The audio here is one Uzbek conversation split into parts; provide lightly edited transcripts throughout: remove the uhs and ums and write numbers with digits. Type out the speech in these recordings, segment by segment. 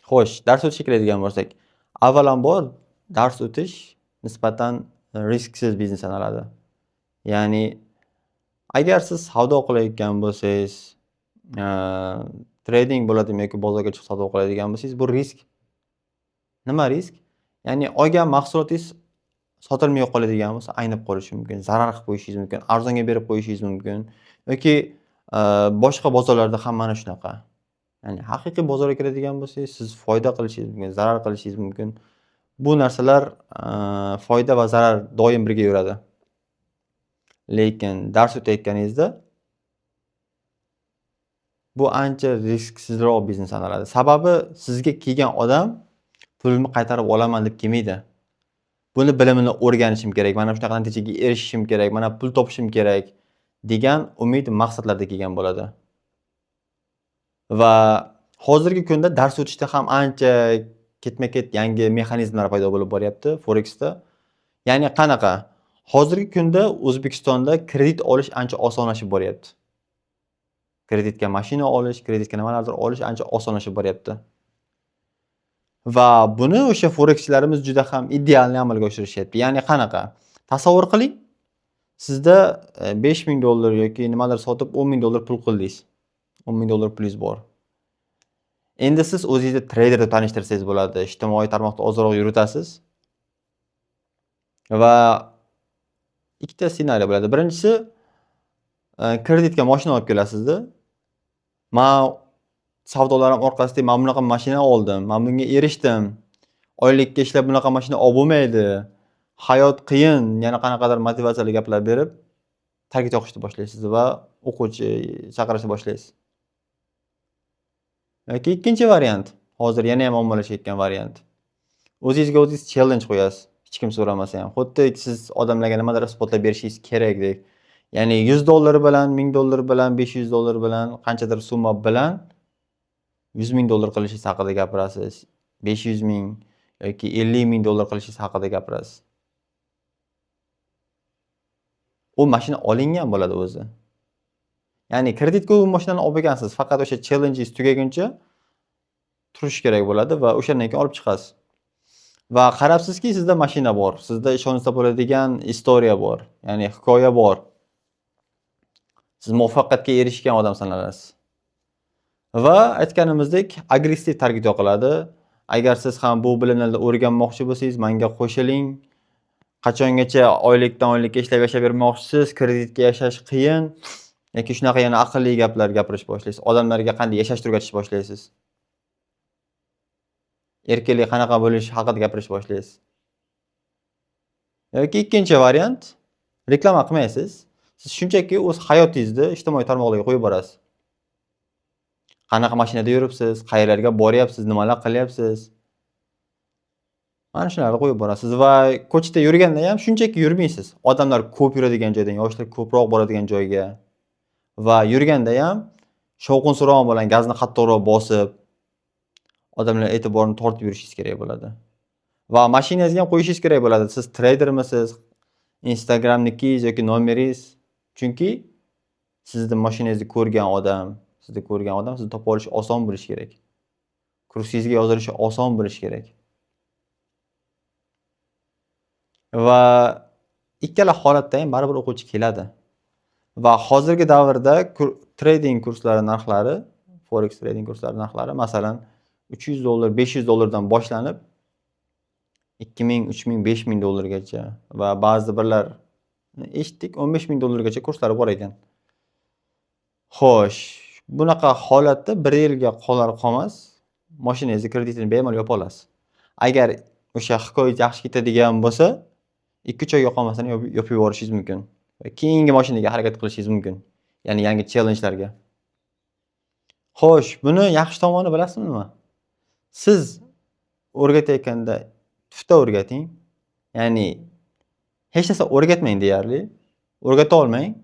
Xo'sh, dars o'tishga keladigan bo'lsak, avvalambor dars o'tish nisbatan risksiz biznes sanaladi. Ya'ni, agar siz savdo qilayotgan bo'lsangiz, trading bo'ladimi yoki bozorga chiqib savdo qiladigan bo'lsangiz, bu risk. Nima risk? Ya'ni olgan mahsulotingiz sotilmay qoladigan bo'lsa, aynib qolishi mumkin, zarar qilib qo'yishingiz mumkin, arzonga berib qo'yishingiz mumkin yoki boshqa bozorlarda ham mana shunaqa. Ya'ni haqiqiy bozorga kiradigan bo'lsangiz, siz foyda qilishingiz mumkin, zarar qilishingiz mumkin. Bu narsalar foyda va zarar doim birga yuradi. Lekin dars o'tayotganingizda bu ancha risksizroq biznes sanaladi. Sababi sizga kelgan odam pulimni qaytarib olaman deb kelmaydi. Buni bilimini o'rganishim kerak, mana shunaqa natijaga erishishim kerak, mana pul topishim kerak degan umid, maqsadlarda kelgan bo'ladi. Va hozirgi kunda dars o'tishda ham ancha ketma-ket yangi mexanizmlar paydo bo'lib boryapti Forexda. Ya'ni qanaqa? Hozirgi kunda O'zbekistonda kredit olish ancha osonlashib boryapti. Kreditga mashina olish, kreditga nimalardir olish ancha osonlashib boryapti. Va buni o'sha forexchilarimiz juda ham idealni amalga oshirishyapti. Ya'ni qanaqa? Tasavvur qiling, sizda $5000 yoki nimadir sotib $10,000 pul qildingiz. $10,000 pulingiz bor. Endi siz o'zingizni trader deb tanishtirsangiz bo'ladi. Ijtimoiy tarmoqda ozroq yuritasiz. Va ikkita ssenariy bo'ladi. Birinchisi, kreditga mashina olib kelasizda. Men savdolarim orqasida men bunaqa mashina oldim, men bunga erishdim. Oylikka ishlab bunaqa mashina olib bo'lmaydi. Hayot qiyin, yana qanaqadir motivatsiyali gaplar berib, targit o'qishni boshlaysiz va o'quvchi chaqirishni boshlaysiz. Yoki ikkinchi variant, hozir yana ham ommalashayotgan variant. O'zingizga o'zingiz challenge qo'yasiz, hech kim so'ramasa ham. Xuddi siz odamlarga nimadir isbotlab berishingiz kerakdek. Ya'ni $100 bilan, $1000 bilan, $500 bilan, qanchadir summa bilan $100,000 qilishingiz haqida gapirasiz. 500,000 yoki $50,000 qilishingiz haqida gapirasiz. U mashina olingan bo'ladi o'zi. Ya'ni kreditga u mashinani olib olgansiz, faqat o'sha challengingiz tugaguncha turish kerak bo'ladi va o'shandan keyin olib chiqasiz. Va qarabsizki, sizda mashina bor, sizda ishonsa bo'ladigan istoriya bor, ya'ni hikoya bor. Siz muvaffaqiyatga erishgan odam sanalasiz. Va aytganimizdek, agressiv target yoqiladi. Agar siz ham bu bilimlarni o'rganmoqchi bo'lsangiz, menga qo'shiling. Qachongacha oylikdan oylikka ishlab yashab bermoqchisiz, kreditga yashash qiyin yoki shunaqa yana aqlli gaplar gapirish boshlaysiz. Odamlarga qanday yashashni o'rgatishni boshlaysiz. Erkinlik qanaqa bo'lishi haqida gapirish boshlaysiz. Yoki ikkinchi variant, reklama qilmaysiz. Siz shunchaki o'z hayotingizni ijtimoiy tarmoqlarga qo'yib borasiz. Qanaqa mashinada yuribsiz, qayerlarga boryapsiz, nimalar qilyapsiz. Mana shularni qo'yib borasiz va ko'chada yurganda ham shunchaki yurmaysiz. Odamlar ko'p yuradigan joydan, yoshlar ko'proq boradigan joyga va yurganda ham shovqin-suron bilan gazni qattiqroq bosib, odamlar e'tiborini tortib yurishingiz kerak bo'ladi. Va mashinangizga ham qo'yishingiz kerak bo'ladi. Siz tradermisiz? Instagramnikingiz yoki nomeringiz. Chunki sizni mashinangizni ko'rgan odam, sizni topa olishi oson bo'lishi kerak. Kursingizga yozilishi oson bo'lishi kerak. Va ikkala holatda ham baribir o'quvchi keladi. Va hozirgi davrda trading kurslari narxlari, forex trading kurslari narxlari masalan $300, $500 dan boshlanib $2000, $3000, $5000 va ba'zi birlar eshitdik $15000 gacha kurslari bor ekan. Xo'sh, bunaqa holatda 1 yilga qolar qolmas mashinangizni kreditini bemalol yopa olasiz. Agar o'sha hikoyangiz yaxshi ketadigan bo'lsa, 2-3 oyga qolmasdan yopib yuborishingiz mumkin. Va keyingi mashinaga harakat qilishingiz mumkin. Ya'ni yangi challenge'larga. Xo'sh, buni yaxshi tomoni bilasizmi? Siz o'rgatayotganda tufta o'rgating. Ya'ni hech narsa o'rgatmang deyarli. O'rgata olmang.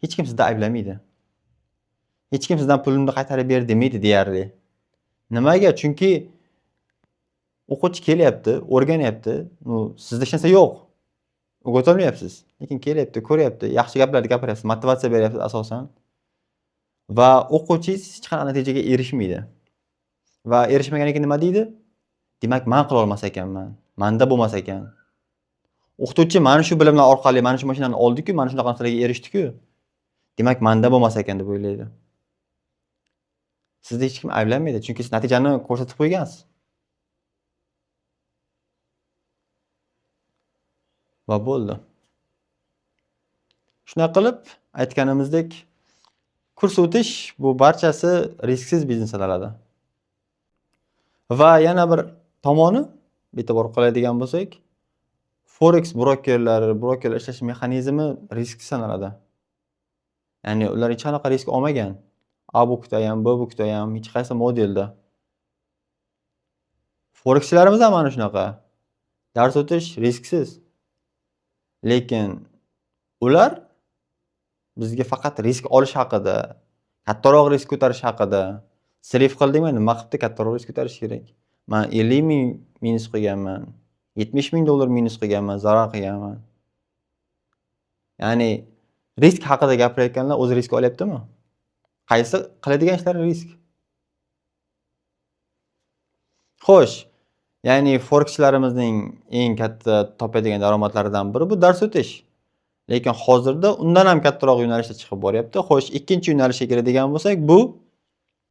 Hech kim sizni ayblamaydi. Hech kim sizdan pulimni qaytarib ber demaydi deyarli. Nimaga? Chunki o'quvchi kelyapti, o'rganyapti. Sizda hech narsa yo'q. O'rgata olmayapsiz. Lekin kelyapti, ko'ryapti, yaxshi gaplarni gapiryapsiz, motivatsiya beryapsiz asosan. Va o'quvchingiz hech qanday natijaga erishmaydi. va erishmagan ekan nima deydi? Demak, men qila olmas ekanman. Menda bo'lmas ekan. O'qituvchi mana shu bilimlar orqali mana shu mashinani oldi-ku, mana shunaqa narsalarga erishdi-ku. Demak, menda bo'lmas ekan deb o'ylaydi. Sizni hech kim ayblamaydi, chunki siz natijani ko'rsatib qo'ygansiz. Va bo'ldi. Shunday qilib, aytganimizdek, kurs o'tish bu barchasi risksiz biznes sanaladi. Va yana bir tomoni, e'tibor qiladigan bo'lsak, forex brokerlar ishlash mexanizmi risk sanaladi. Ya'ni ular hech qanaqa risk olmagan. A bookda ham, B bookda ham, hech qaysi modelda. Forexchilarimiz ham mana shunaqa. Dars o'tish risksiz. Lekin ular bizga faqat risk olish haqida, kattaroq risk ko'tarish haqida, srif qildingmi, nima qilibdi kattaroq risk ko'tarish kerak. Men 50 ming minus qilganman, 70 ming dollar minus qilganman, zarar qilganman. Ya'ni risk haqida gapirayotganlar o'zi risk olyaptimi? Qaysi qiladigan ishlari risk? Xo'sh, ya'ni forexchilarimizning eng katta topadigan daromadlaridan biri bu dars o'tish. Lekin hozirda undan ham kattaroq yo'nalishda chiqib boryapti. Xo'sh, ikkinchi yo'nalishga kiradigan bo'lsak, bu